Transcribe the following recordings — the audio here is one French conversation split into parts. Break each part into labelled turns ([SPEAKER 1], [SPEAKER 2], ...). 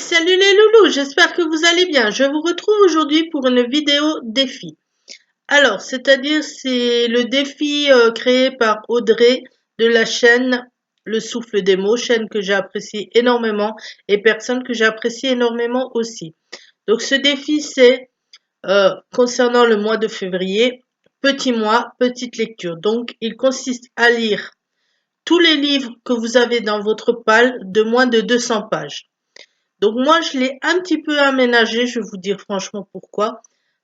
[SPEAKER 1] Salut les loulous, j'espère que vous allez bien. Je vous retrouve aujourd'hui pour une vidéo défi. Alors, c'est-à-dire c'est le défi créé par Audrey de la chaîne Le Souffle des mots, chaîne que j'apprécie énormément et personne que j'apprécie énormément aussi. Donc ce défi c'est concernant le mois de février, petit mois, petite lecture. Donc il consiste à lire tous les livres que vous avez dans votre palle de moins de 200 pages. Donc moi, je l'ai un petit peu aménagé, je vais vous dire franchement pourquoi.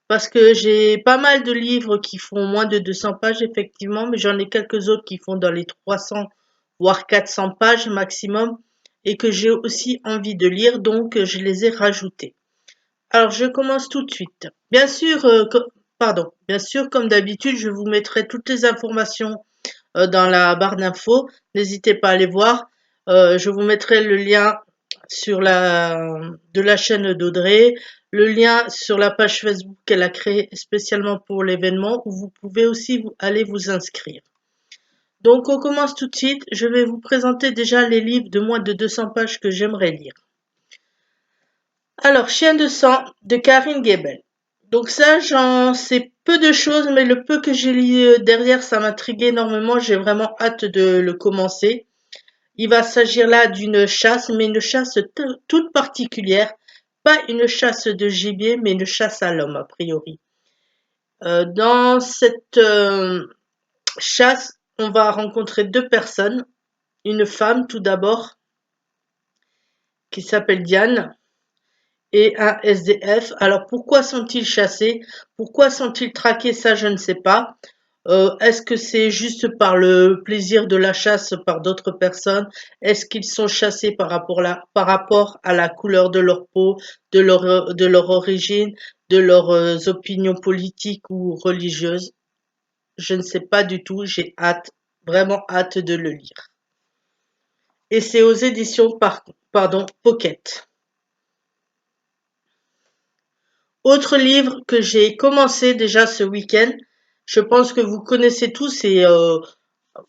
[SPEAKER 1] Parce que j'ai pas mal de livres qui font moins de 200 pages, effectivement, mais j'en ai quelques autres qui font dans les 300 voire 400 pages maximum et que j'ai aussi envie de lire, donc je les ai rajoutés. Alors, je commence tout de suite. Bien sûr, bien sûr, comme d'habitude, je vous mettrai toutes les informations dans la barre d'infos. N'hésitez pas à les voir. Je vous mettrai le lien de la chaîne d'Audrey, le lien sur la page Facebook qu'elle a créée spécialement pour l'événement où vous pouvez aussi aller vous inscrire. Donc on commence tout de suite. Je vais vous présenter déjà les livres de moins de 200 pages que j'aimerais lire. Alors, Chien de sang de Karine Gebel. Donc ça, j'en sais peu de choses, mais le peu que j'ai lu derrière, ça m'intrigue énormément. J'ai vraiment hâte de le commencer. Il va s'agir là d'une chasse, mais une chasse toute particulière. Pas une chasse de gibier, mais une chasse à l'homme, a priori. Dans cette chasse, on va rencontrer deux personnes. Une femme, tout d'abord, qui s'appelle Diane, et un SDF. Alors pourquoi sont-ils chassés? Pourquoi sont-ils traqués? Ça, je ne sais pas. Est-ce que c'est juste par le plaisir de la chasse par d'autres personnes? Est-ce qu'ils sont chassés par rapport à la couleur de leur peau, de leur origine, de leurs opinions politiques ou religieuses? Je ne sais pas du tout. J'ai hâte, vraiment hâte de le lire. Et c'est aux éditions Pocket. Autre livre que j'ai commencé déjà ce week-end, je pense que vous connaissez tous et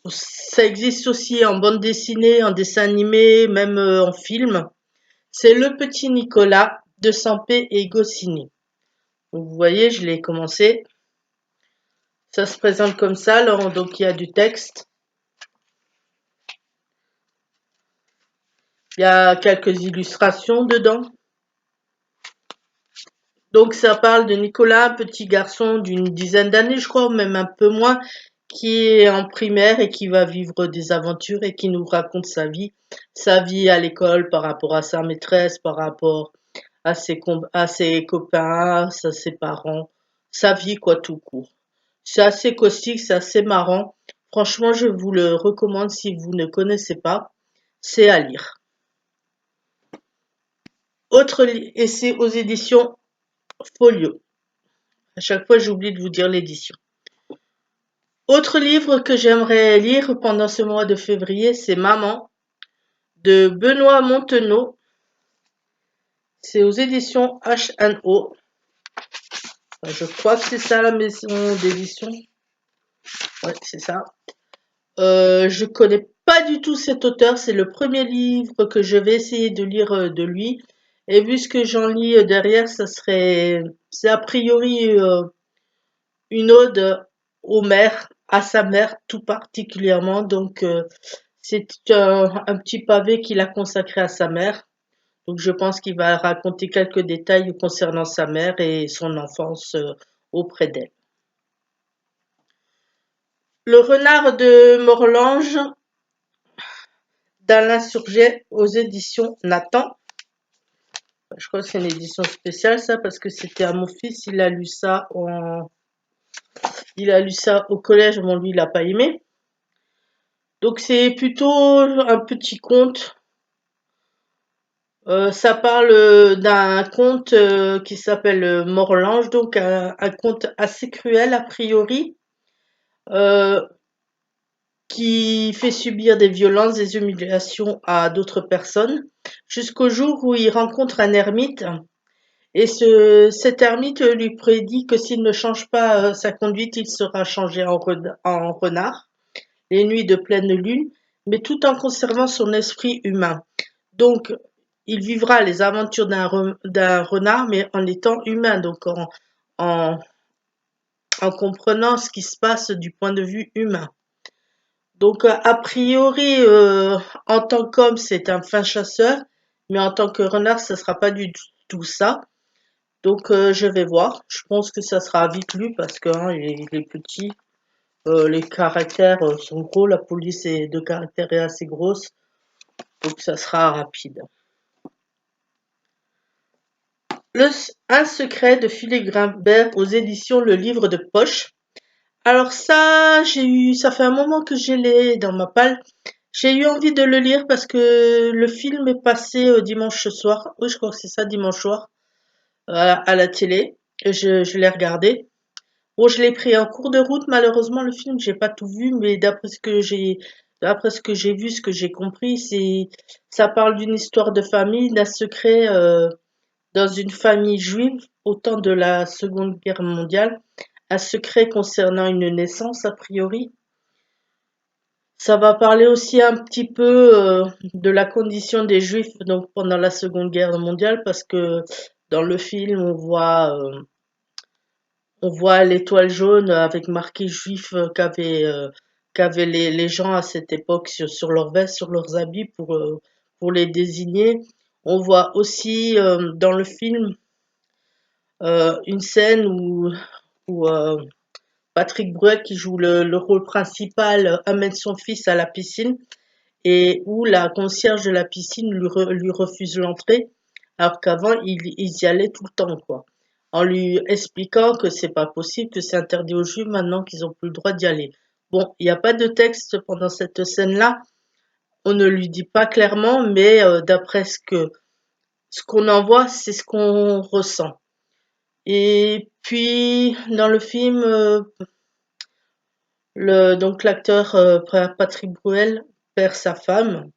[SPEAKER 1] ça existe aussi en bande dessinée, en dessin animé, même en film. C'est Le Petit Nicolas de Sampé et Goscinny. Donc, vous voyez, je l'ai commencé. Ça se présente comme ça, alors donc il y a du texte. Il y a quelques illustrations dedans. Donc ça parle de Nicolas, petit garçon d'une dizaine d'années, je crois, même un peu moins, qui est en primaire et qui va vivre des aventures et qui nous raconte sa vie à l'école par rapport à sa maîtresse, par rapport à ses copains, à ses parents, sa vie quoi tout court. C'est assez caustique, c'est assez marrant. Franchement, je vous le recommande si vous ne connaissez pas. C'est à lire. Et c'est aux éditions Folio. À chaque fois, j'oublie de vous dire l'édition. Autre livre que j'aimerais lire pendant ce mois de février, c'est Maman de Benoît Montenot. C'est aux éditions H&O. Je crois que c'est ça la maison d'édition. Ouais, c'est ça. Je connais pas du tout cet auteur. C'est le premier livre que je vais essayer de lire de lui. Et vu ce que j'en lis derrière, c'est a priori une ode à sa mère tout particulièrement. Donc c'est un petit pavé qu'il a consacré à sa mère. Donc je pense qu'il va raconter quelques détails concernant sa mère et son enfance auprès d'elle. Le renard de Morlange d'Alain Surget aux éditions Nathan. Je crois que c'est une édition spéciale ça parce que c'était à mon fils, il a lu ça au collège, bon lui il n'a pas aimé. Donc c'est plutôt un petit conte. Ça parle d'un conte qui s'appelle Morlange, donc un conte assez cruel a priori, euh, qui fait subir des violences, des humiliations à d'autres personnes, jusqu'au jour où il rencontre un ermite. Et cet ermite lui prédit que s'il ne change pas sa conduite, il sera changé en renard, les nuits de pleine lune, mais tout en conservant son esprit humain. Donc, il vivra les aventures d'un renard, mais en étant humain, donc en, en comprenant ce qui se passe du point de vue humain. Donc, a priori, en tant qu'homme, c'est un fin chasseur, mais en tant que renard, ça sera pas du tout ça. Donc, je vais voir. Je pense que ça sera vite lu parce que hein, il est petit. Les caractères sont gros. La police de caractère est assez grosse. Donc, ça sera rapide. Un secret de Philippe Grimbert aux éditions Le Livre de Poche. Alors ça, ça fait un moment que je l'ai dans ma palle. J'ai eu envie de le lire parce que le film est passé dimanche soir. Oui, je crois que c'est ça, dimanche soir, à la télé. Et je l'ai regardé. Bon, je l'ai pris en cours de route. Malheureusement, le film, j'ai pas tout vu, mais d'après ce que j'ai vu, ce que j'ai compris, ça parle d'une histoire de famille, d'un secret dans une famille juive au temps de la Seconde Guerre mondiale, un secret concernant une naissance a priori. Ça va parler aussi un petit peu de la condition des Juifs donc pendant la Seconde Guerre mondiale parce que dans le film on voit l'étoile jaune avec marqué juif qu'avaient les gens à cette époque sur leurs vestes, sur leurs habits pour les désigner. On voit aussi dans le film une scène où Patrick Bruel qui joue le rôle principal amène son fils à la piscine et où la concierge de la piscine lui refuse l'entrée, alors qu'avant, ils y allaient tout le temps, quoi. En lui expliquant que c'est pas possible, que c'est interdit aux Juifs maintenant qu'ils ont plus le droit d'y aller. Bon, il n'y a pas de texte pendant cette scène-là, on ne lui dit pas clairement, mais d'après ce qu'on en voit, c'est ce qu'on ressent. Et puis, dans le film, donc l'acteur Patrick Bruel perd sa femme,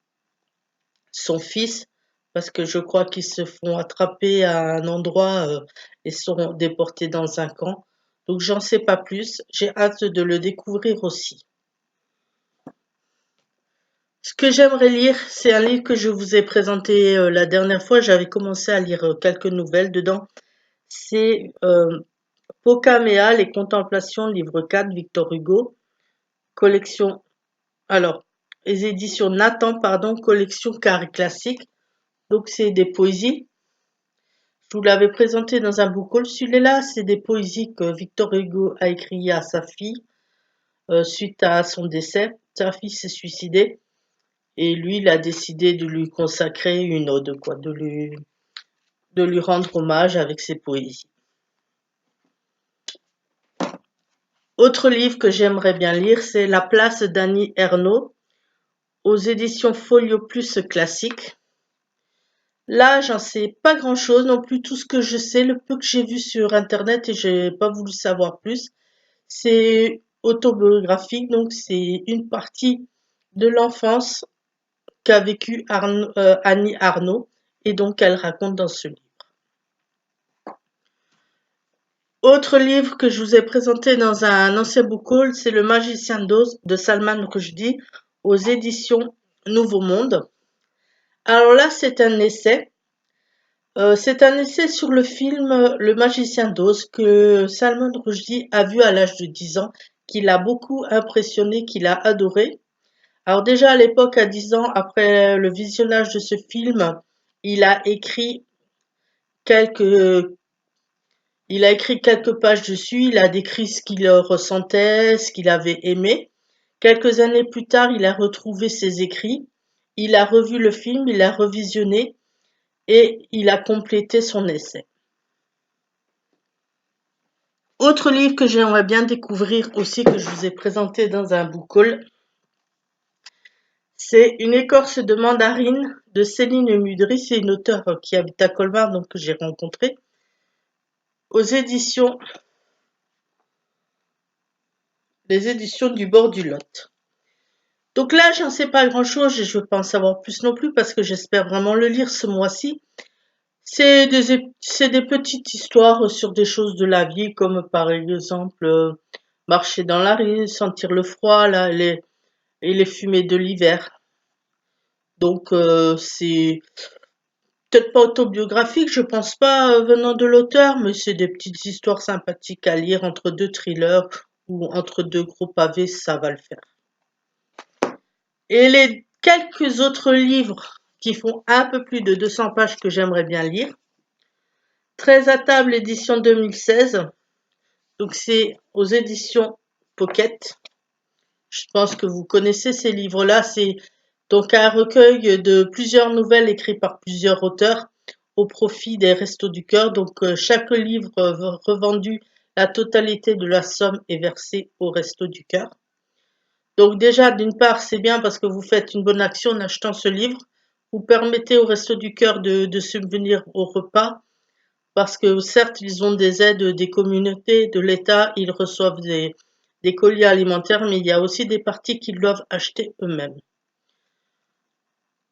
[SPEAKER 1] son fils, parce que je crois qu'ils se font attraper à un endroit et sont déportés dans un camp. Donc j'en sais pas plus. J'ai hâte de le découvrir aussi. Ce que j'aimerais lire, c'est un livre que je vous ai présenté la dernière fois. J'avais commencé à lire quelques nouvelles dedans. C'est Pokamea, les Contemplations, livre 4, Victor Hugo, collection. Alors, les éditions Nathan, pardon, collection Carré Classique. Donc c'est des poésies. Je vous l'avais présenté dans un book haul. Celui-là, c'est des poésies que Victor Hugo a écrites à sa fille suite à son décès. Sa fille s'est suicidée et lui, il a décidé de lui consacrer une ode, quoi, de lui rendre hommage avec ses poésies. Autre livre que j'aimerais bien lire, c'est La place d'Annie Ernaux aux éditions Folio Plus Classique. Là, j'en sais pas grand-chose non plus. Tout ce que je sais, le peu que j'ai vu sur Internet et j'ai pas voulu savoir plus, c'est autobiographique, donc c'est une partie de l'enfance qu'a vécu Annie Ernaux et donc elle raconte dans ce livre. Autre livre que je vous ai présenté dans un ancien book haul, c'est Le Magicien d'Oz de Salman Rushdie aux éditions Nouveau Monde. Alors là, c'est un essai sur le film Le Magicien d'Oz que Salman Rushdie a vu à l'âge de 10 ans, qui l'a beaucoup impressionné, qu'il a adoré. Alors déjà à l'époque, à 10 ans, après le visionnage de ce film, il a écrit quelques, il a écrit quelques pages dessus, il a décrit ce qu'il ressentait, ce qu'il avait aimé. Quelques années plus tard, il a retrouvé ses écrits, il a revu le film, il a revisionné et il a complété son essai. Autre livre que j'aimerais bien découvrir aussi, que je vous ai présenté dans un book haul, c'est Une écorce de mandarine de Céline Mudry. C'est une auteure qui habite à Colmar, donc que j'ai rencontrée, les éditions du bord du Lot. Donc là, j'en sais pas grand-chose et je veux pas en savoir plus non plus parce que j'espère vraiment le lire ce mois-ci. C'est des petites histoires sur des choses de la vie, comme par exemple marcher dans la rue, sentir le froid, là, et les fumées de l'hiver. Donc peut-être pas autobiographique, je pense pas venant de l'auteur, mais c'est des petites histoires sympathiques à lire entre deux thrillers ou entre deux gros pavés, ça va le faire. Et les quelques autres livres qui font un peu plus de 200 pages que j'aimerais bien lire. 13 à table, édition 2016. Donc c'est aux éditions Pocket. Je pense que vous connaissez ces livres-là. C'est donc un recueil de plusieurs nouvelles écrites par plusieurs auteurs au profit des Restos du Cœur. Donc chaque livre revendu, la totalité de la somme est versée aux Restos du Cœur. Donc déjà, d'une part, c'est bien parce que vous faites une bonne action en achetant ce livre. Vous permettez aux Restos du Cœur de subvenir au repas parce que certes, ils ont des aides des communautés, de l'État, ils reçoivent des colis alimentaires, mais il y a aussi des parties qu'ils doivent acheter eux-mêmes.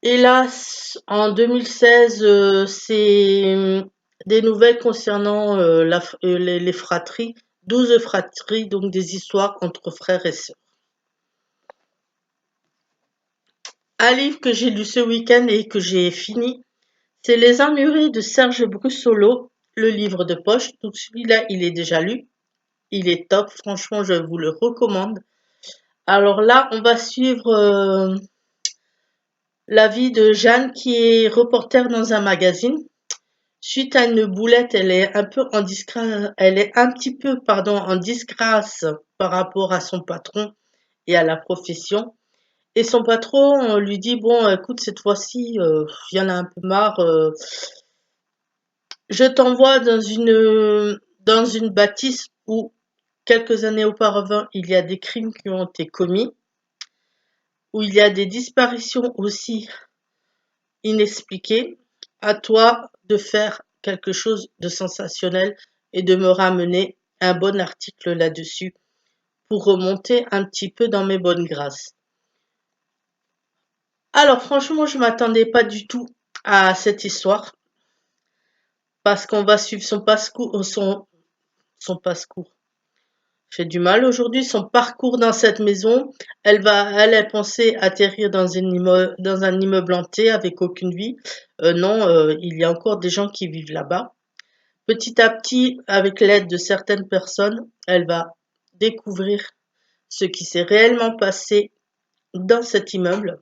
[SPEAKER 1] Hélas, en 2016, c'est des nouvelles concernant les fratries, 12 fratries, donc des histoires entre frères et sœurs. Un livre que j'ai lu ce week-end et que j'ai fini, c'est Les Emmurés de Serge Brussolo, le livre de poche. Donc celui-là, il est déjà lu. Il est top, franchement, je vous le recommande. Alors là, on va suivre la vie de Jeanne qui est reporter dans un magazine. Suite à une boulette, elle est un peu en disgrâce, elle est un petit peu, pardon, en disgrâce par rapport à son patron et à la profession. Et son patron lui dit, bon, écoute, cette fois-ci, il y en a un peu marre. Je t'envoie dans une bâtisse où, quelques années auparavant, il y a des crimes qui ont été commis, où il y a des disparitions aussi inexpliquées. À toi de faire quelque chose de sensationnel et de me ramener un bon article là-dessus pour remonter un petit peu dans mes bonnes grâces. Alors franchement, je m'attendais pas du tout à cette histoire parce qu'on va suivre son passe-cours. J'ai du mal aujourd'hui, son parcours dans cette maison. Elle pensait atterrir dans un immeuble hanté avec aucune vie. Non, il y a encore des gens qui vivent là-bas. Petit à petit, avec l'aide de certaines personnes, elle va découvrir ce qui s'est réellement passé dans cet immeuble,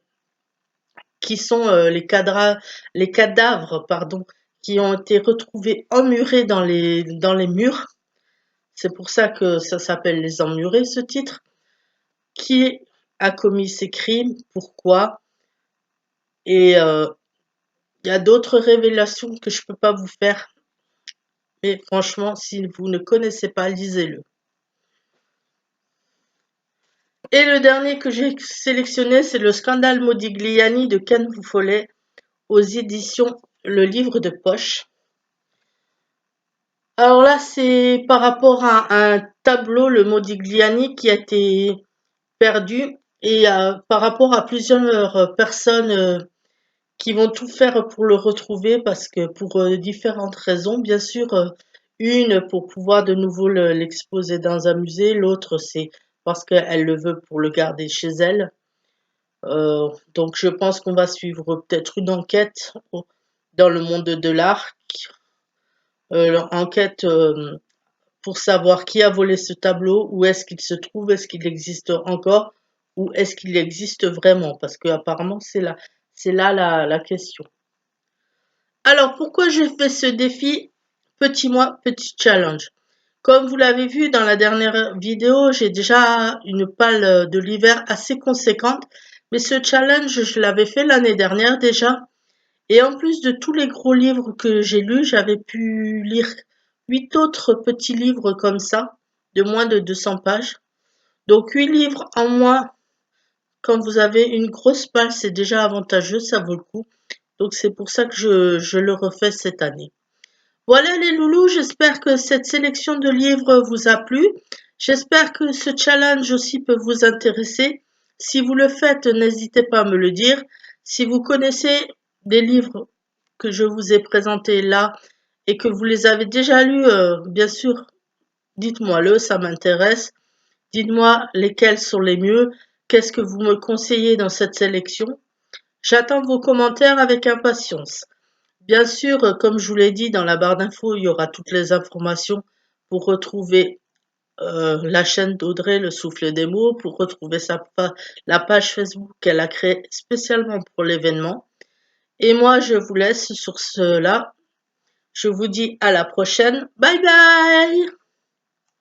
[SPEAKER 1] qui sont les cadavres, pardon, qui ont été retrouvés emmurés dans les murs. C'est pour ça que ça s'appelle Les Emmurés, ce titre. Qui a commis ces crimes? Pourquoi? Et il y a d'autres révélations que je peux pas vous faire. Mais franchement, si vous ne connaissez pas, lisez-le. Et le dernier que j'ai sélectionné, c'est le scandale Modigliani de Ken Follet aux éditions Le Livre de Poche. Alors là, c'est par rapport à un tableau, le Modigliani, qui a été perdu et par rapport à plusieurs personnes qui vont tout faire pour le retrouver parce que pour différentes raisons, bien sûr, une pour pouvoir de nouveau l'exposer dans un musée, l'autre c'est parce qu'elle le veut pour le garder chez elle. Donc je pense qu'on va suivre peut-être une enquête dans le monde de l'art, enquête pour savoir qui a volé ce tableau, où est-ce qu'il se trouve, est-ce qu'il existe encore, ou est-ce qu'il existe vraiment, parce que apparemment c'est là la question. Alors pourquoi j'ai fait ce défi petit mois, petit challenge? Comme vous l'avez vu dans la dernière vidéo, j'ai déjà une palle de l'hiver assez conséquente, mais ce challenge, je l'avais fait l'année dernière déjà. Et en plus de tous les gros livres que j'ai lus, j'avais pu lire 8 autres petits livres comme ça, de moins de 200 pages. Donc 8 livres en moins, quand vous avez une grosse palle, c'est déjà avantageux, ça vaut le coup. Donc c'est pour ça que je le refais cette année. Voilà les loulous, j'espère que cette sélection de livres vous a plu. J'espère que ce challenge aussi peut vous intéresser. Si vous le faites, n'hésitez pas à me le dire. Si vous connaissez des livres que je vous ai présentés là et que vous les avez déjà lus, bien sûr, dites-moi-le, ça m'intéresse. Dites-moi lesquels sont les mieux, qu'est-ce que vous me conseillez dans cette sélection. J'attends vos commentaires avec impatience. Bien sûr, comme je vous l'ai dit, dans la barre d'infos, il y aura toutes les informations pour retrouver la chaîne d'Audrey, le souffle des mots, pour retrouver la page Facebook qu'elle a créée spécialement pour l'événement. Et moi, je vous laisse sur cela. Je vous dis à la prochaine. Bye bye!